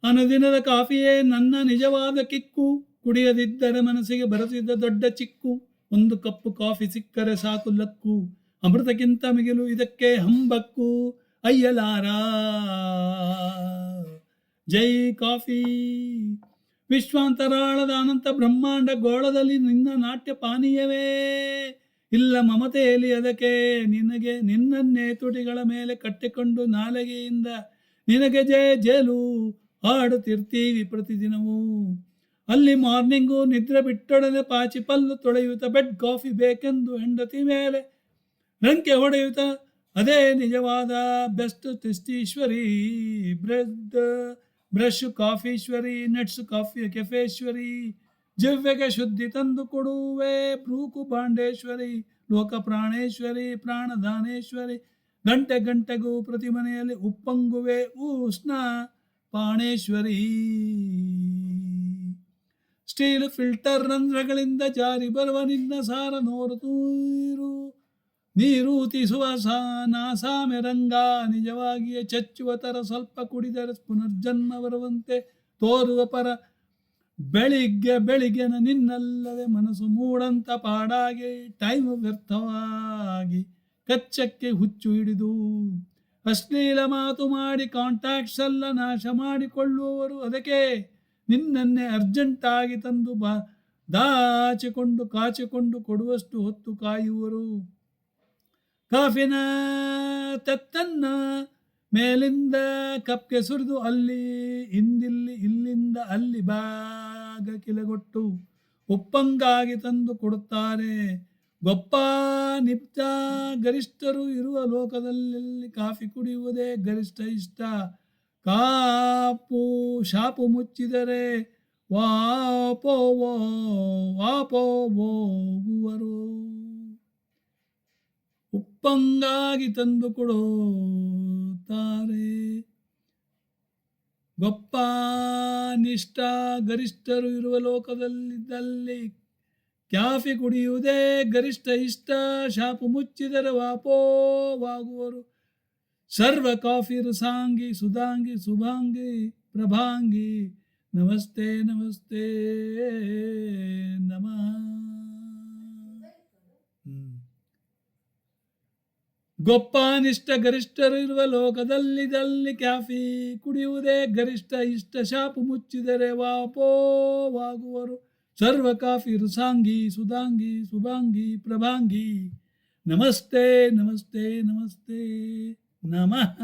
ಅನುದಿನದ ಕಾಫಿಯೇ ನನ್ನ ನಿಜವಾದ ಕಿಕ್ಕು. ಕುಡಿಯದಿದ್ದರೆ ಮನಸ್ಸಿಗೆ ಬರೆಸಿದ್ದ ದೊಡ್ಡ ಚಿಕ್ಕು. ಒಂದು ಕಪ್ಪು ಕಾಫಿ ಸಿಕ್ಕರೆ ಸಾಕು ಲಕ್ಕು. ಅಮೃತಕ್ಕಿಂತ ಮಿಗಿಲು ಇದಕ್ಕೆ ಹಂಬಕ್ಕು. ಅಯ್ಯಲಾರ ಜೈ ಕಾಫಿ. ವಿಶ್ವಾಂತರಾಳದ ಅನಂತ ಬ್ರಹ್ಮಾಂಡ ಗೋಳದಲ್ಲಿ ನಿನ್ನ ನಾಟ್ಯ ಪಾನೀಯವೇ ಇಲ್ಲ ಮಮತೆಯಲ್ಲಿ. ಅದಕ್ಕೆ ನಿನಗೆ ನಿನ್ನನ್ನೇ ತುಟಿಗಳ ಮೇಲೆ ಕಟ್ಟಿಕೊಂಡು ನಾಲಿಗೆಯಿಂದ ನಿನಗೆ ಜೇಲು ಹಾಡುತ್ತಿರ್ತೀವಿ ಪ್ರತಿದಿನವೂ. ಅಲ್ಲಿ ಮಾರ್ನಿಂಗು ನಿದ್ರೆ ಬಿಟ್ಟೊಡನೆ ಪಾಚಿ ಪಲ್ಲು ತೊಳೆಯುತ್ತ ಬೆಡ್ ಕಾಫಿ ಬೇಕೆಂದು ಹೆಂಡತಿ ಮೇಲೆ ರಂಕೆ ಹೊಡೆಯುತ್ತ ಅದೇ ನಿಜವಾದ ಬೆಸ್ಟ್ ಟೆಸ್ಟೀಶ್ವರಿ. ಬ್ರಷ್ ಕಾಫೀಶ್ವರಿ, ನಟ್ಸ್ ಕಾಫಿ ಕೆಫೇಶ್ವರಿ. ಜವ್ಯಗೆ ಶುದ್ಧಿ ತಂದು ಕೊಡುವೆ ಬ್ರೂಕು ಬಾಂಡೇಶ್ವರಿ. ಲೋಕ ಪ್ರಾಣೇಶ್ವರಿ, ಪ್ರಾಣದಾನೇಶ್ವರಿ. ಗಂಟೆ ಗಂಟೆಗೂ ಪ್ರತಿ ಮನೆಯಲ್ಲಿ ಉಪ್ಪಂಗುವೆ ಉಷ್ಣ ಪಾಣೇಶ್ವರಿ. ಸ್ಟೀಲ್ ಫಿಲ್ಟರ್ ರಂಧ್ರಗಳಿಂದ ಜಾರಿ ಬರುವ ನಿನ್ನ ಸಾರ ನೀರೂತಿಸುವ ನಾಸಾಮೆ ರಂಗ. ನಿಜವಾಗಿಯೇ ಚಚ್ಚುವ ತರ ಸ್ವಲ್ಪ ಕುಡಿದರೆ ಪುನರ್ಜನ್ಮ ಬರುವಂತೆ ತೋರುವ ಪರ. ಬೆಳಿಗ್ಗೆ ನಿನ್ನಲ್ಲದೆ ಮನಸ್ಸು ಮೂಡಂತ ಪಾಡಾಗಿ. ಟೈಮ್ ವ್ಯರ್ಥವಾಗಿ ಕಚ್ಚಕ್ಕೆ ಹುಚ್ಚು ಹಿಡಿದು ಅಶ್ಲೀಲ ಮಾತು ಮಾಡಿ ಕಾಂಟ್ಯಾಕ್ಟ್ಸ್ ಎಲ್ಲ ನಾಶ ಮಾಡಿಕೊಳ್ಳುವವರು. ಅದಕ್ಕೆ ನಿನ್ನನ್ನೇ ಅರ್ಜೆಂಟಾಗಿ ತಂದು ದಾಚಿಕೊಂಡು ಕಾಚಿಕೊಂಡು ಕೊಡುವಷ್ಟು ಹೊತ್ತು ಕಾಯುವರು. ಕಾಫಿನ ತತ್ತನ್ನ ಮೇಲಿಂದ ಕಪ್ಗೆ ಸುರಿದು ಇಲ್ಲಿಂದ ಅಲ್ಲಿ ಭಾಗ ಕಿಲಗೊಟ್ಟು ಉಪ್ಪಂಗಾಗಿ ತಂದು ಕೊಡುತ್ತಾರೆ. ಗೊಪ್ಪ ನಿಪ್ತ ಗರಿಷ್ಠರು ಇರುವ ಲೋಕದಲ್ಲಿ ಕಾಫಿ ಕುಡಿಯುವುದೇ ಗರಿಷ್ಠ ಇಷ್ಟ. ಶಾಪು ಮುಚ್ಚಿದರೆ ವಾಪೋಗುವರು. ಉಪ್ಪಂಗಾಗಿ ತಂದು ಕೊಡುತ್ತಾರೆ. ಗೊಪ್ಪ ನಿಷ್ಠ ಗರಿಷ್ಠರು ಇರುವ ಲೋಕದಲ್ಲಿದ್ದಲ್ಲಿ ಕಾಫಿ ಕುಡಿಯುವುದೇ ಗರಿಷ್ಠ ಇಷ್ಟ. ಶಾಪು ಮುಚ್ಚಿದರೆ ವಾಪೋವಾಗುವರು. ಸರ್ವ ಕಾಫಿ ರಸಾಂಗಿ ಸುಧಾಂಗಿ ಶುಭಾಂಗಿ ಪ್ರಭಾಂಗಿ. ನಮಸ್ತೆ ನಮಸ್ತೆ ನಮಃ. ಗೊಪ್ಪ ನಿಷ್ಠ ಗರಿಷ್ಠರು ಇರುವ ಲೋಕದಲ್ಲಿದ್ದಲ್ಲಿ ಕಾಫಿ ಕುಡಿಯುವುದೇ ಗರಿಷ್ಠ ಇಷ್ಟ. ಶಾಪು ಮುಚ್ಚಿದರೆ ವಾಪೋವಾಗುವರು. ಸರ್ವ ಕಾಫಿ ರಸಾಂಗಿ ಸುಧಾಂಗಿ ಶುಭಾಂಗಿ ಪ್ರಭಾಂಗಿ. ನಮಸ್ತೆ ನಮಸ್ತೆ ನಮಸ್ತೆ ನಮಃ.